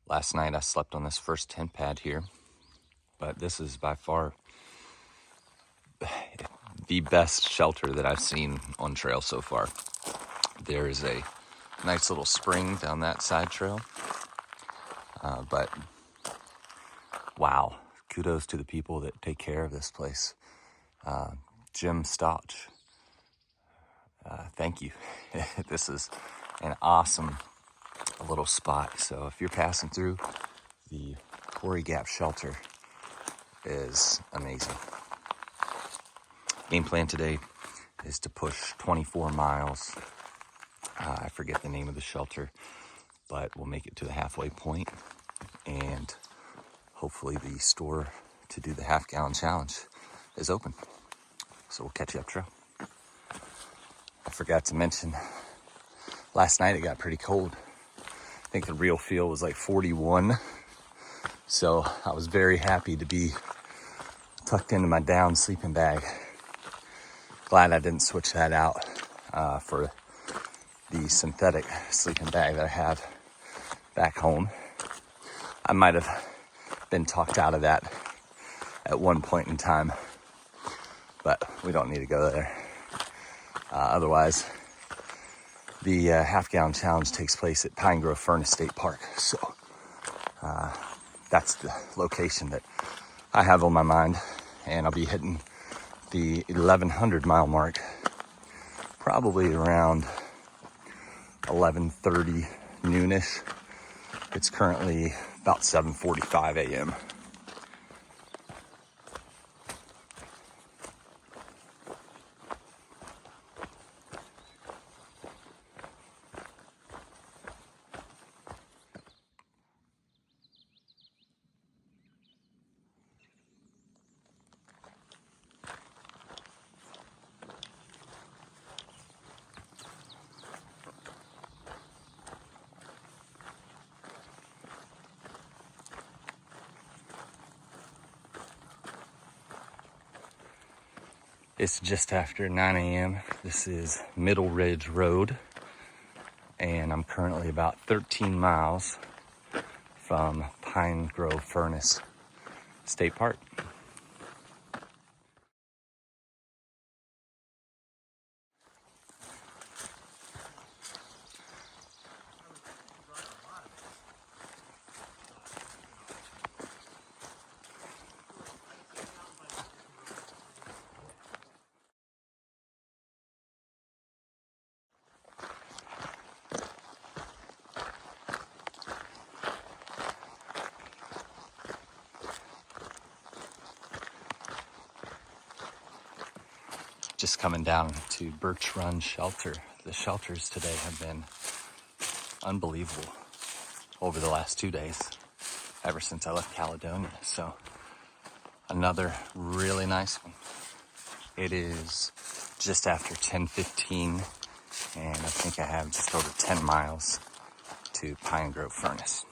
Last night I slept on this first tent pad here, but this is by far the best shelter that I've seen on trail so far. There is a nice little spring down that side trail, but wow, kudos to the people that take care of this place. Jim Stotch, thank you. This is an awesome little spot. So if you're passing through, the Quarry Gap shelter is amazing. Game plan today is to push 24 miles. I forget the name of the shelter, but we'll make it to the halfway point, and hopefully the store to do the half-gallon challenge is open. So we'll catch you up trail. I forgot to mention, last night it got pretty cold. I think the real feel was like 41. So I was very happy to be tucked into my down sleeping bag. Glad I didn't switch that out for the synthetic sleeping bag that I have back home. I might have been talked out of that at one point in time, but we don't need to go there. Otherwise, the half-gallon challenge takes place at Pine Grove Furnace State Park. So that's the location that I have on my mind, and I'll be hitting the 1,100 mile mark probably around 11:30 noonish. It's currently about 7:45 a.m. It's just after 9 a.m. This is Middle Ridge Road, and I'm currently about 13 miles from Pine Grove Furnace State Park. Just coming down to Birch Run Shelter. The shelters today have been unbelievable over the last 2 days, ever since I left Caledonia. So another really nice one. It is just after 10:15, and I think I have just over 10 miles to Pine Grove Furnace.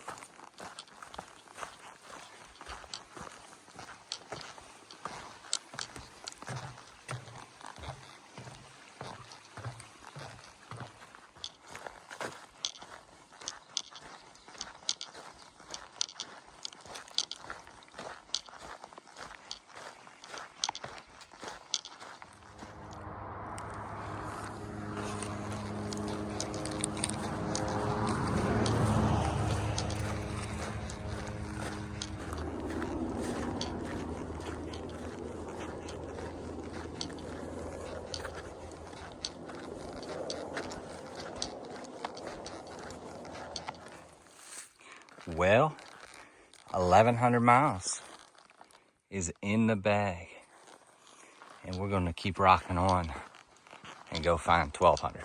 Well, 1,100 miles is in the bag, and we're going to keep rocking on and go find 1,200.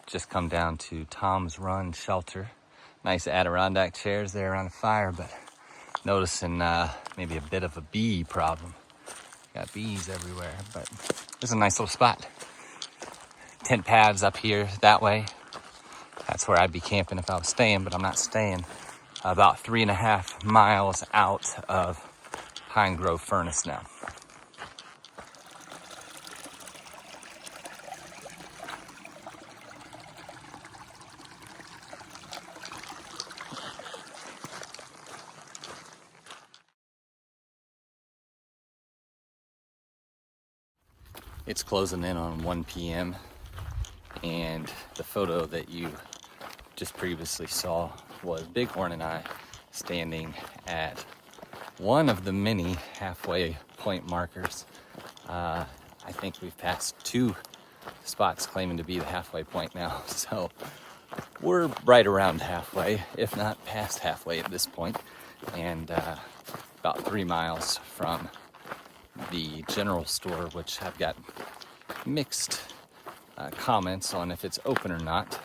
Just come down to Tom's Run Shelter. Nice Adirondack chairs there around the fire, but noticing maybe a bit of a bee problem. Got bees everywhere, but it's a nice little spot. Tent pads up here that way. That's where I'd be camping if I was staying, but I'm not staying. About 3.5 miles out of Pine Grove Furnace now. It's closing in on 1 p.m. and the photo that you just previously saw was Bighorn and I standing at one of the many halfway point markers. I think we've passed 2 spots claiming to be the halfway point now, so we're right around halfway, if not past halfway at this point, and about 3 miles from the general store, which I've got mixed comments on if it's open or not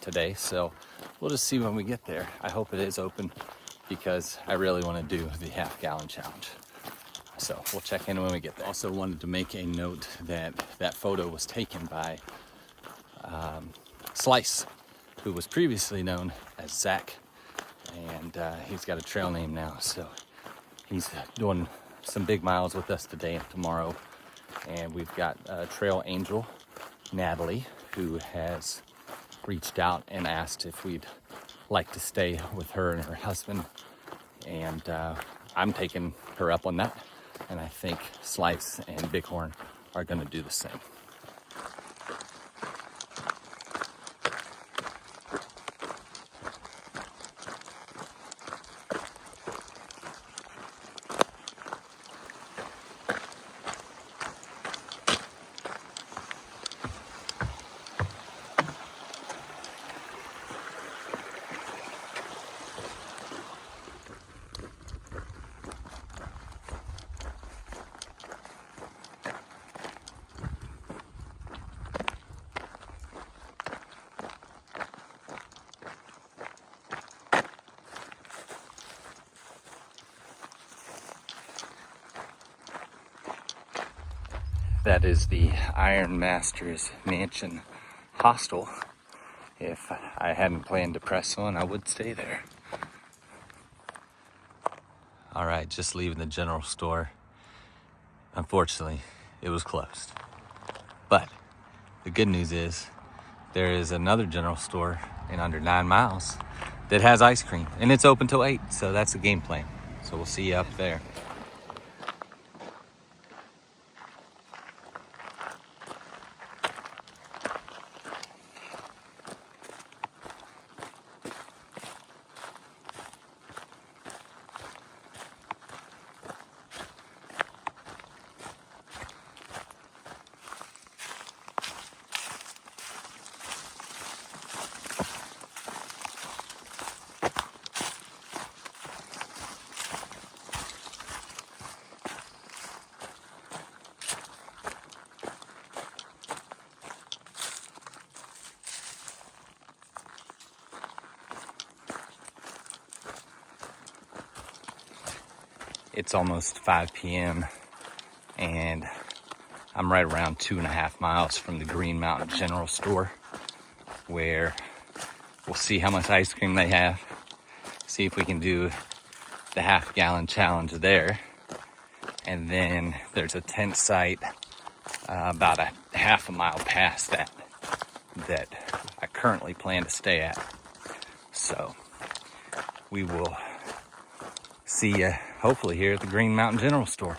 today, so we'll just see when we get there. I hope it is open because I really want to do the half-gallon challenge. So we'll check in when we get there. Also wanted to make a note that that photo was taken by Slice, who was previously known as Zach, and he's got a trail name now, so he's doing some big miles with us today and tomorrow. And we've got Trail Angel Natalie, who has reached out and asked if we'd like to stay with her and her husband, and I'm taking her up on that, and I think Slice and Bighorn are going to do the same. That is the Iron Master's Mansion hostel. If I hadn't planned to press one, I would stay there. All right, just leaving the general store. Unfortunately, it was closed. But the good news is there is another general store in under 9 miles that has ice cream, and it's open till 8, so that's the game plan. So we'll see you up there. It's almost 5 p.m. and I'm right around 2.5 miles from the Green Mountain General Store, where we'll see how much ice cream they have, see if we can do the half-gallon challenge there. And then there's a Tentsite about a half a mile past that I currently plan to stay at. So we will see you hopefully here at the Green Mountain General Store.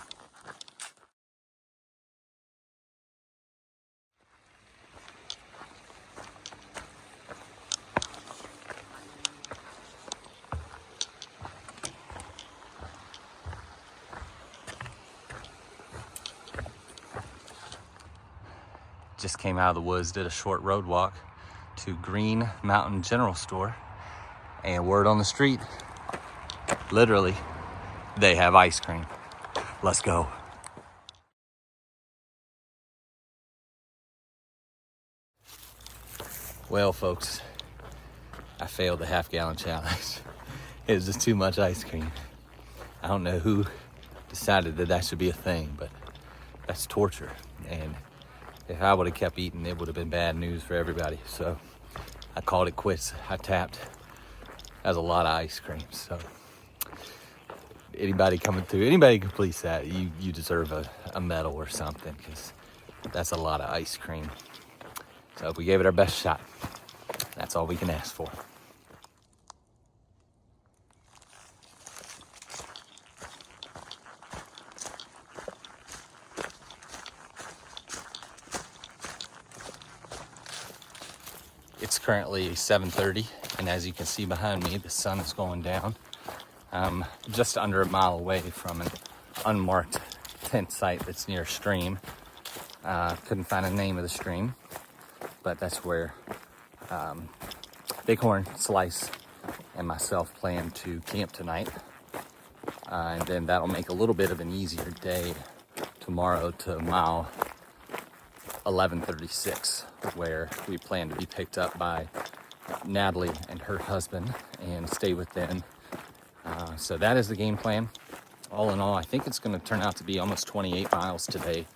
Just came out of the woods, did a short road walk to Green Mountain General Store, and word on the street, literally, they have ice cream. Let's go. Well, folks, I failed the half-gallon challenge. It was just too much ice cream. I don't know who decided that should be a thing, but that's torture. And if I would have kept eating, it would have been bad news for everybody. So I called it quits. I tapped. That was a lot of ice cream. So anybody coming through, anybody who completes that, you deserve a medal or something, because that's a lot of ice cream. So we gave it our best shot. That's all we can ask for. It's currently 7:30, and as you can see behind me, the sun is going down. I'm just under a mile away from an unmarked tent site that's near a stream. Couldn't find the name of the stream, but that's where Bighorn, Slice, and myself plan to camp tonight. And then that'll make a little bit of an easier day tomorrow to mile 1136, where we plan to be picked up by Natalie and her husband and stay with them. So that is the game plan. All in all, I think it's going to turn out to be almost 28 miles today.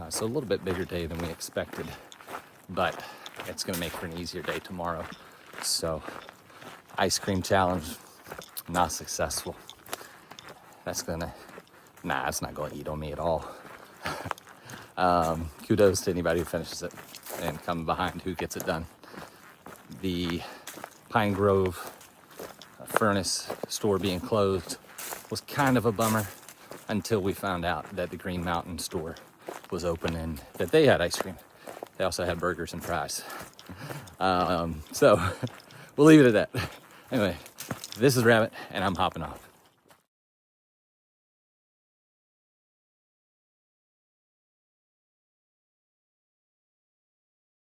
So a little bit bigger day than we expected, but it's going to make for an easier day tomorrow. So ice cream challenge, not successful. That's gonna, it's not gonna eat on me at all. Kudos to anybody who finishes it and coming behind who gets it done. The Pine Grove furnace store being closed was kind of a bummer until we found out that the Green Mountain store was open and that they had ice cream. They also had burgers and fries. So we'll leave it at that. Anyway, this is Rabbit, and I'm hopping off.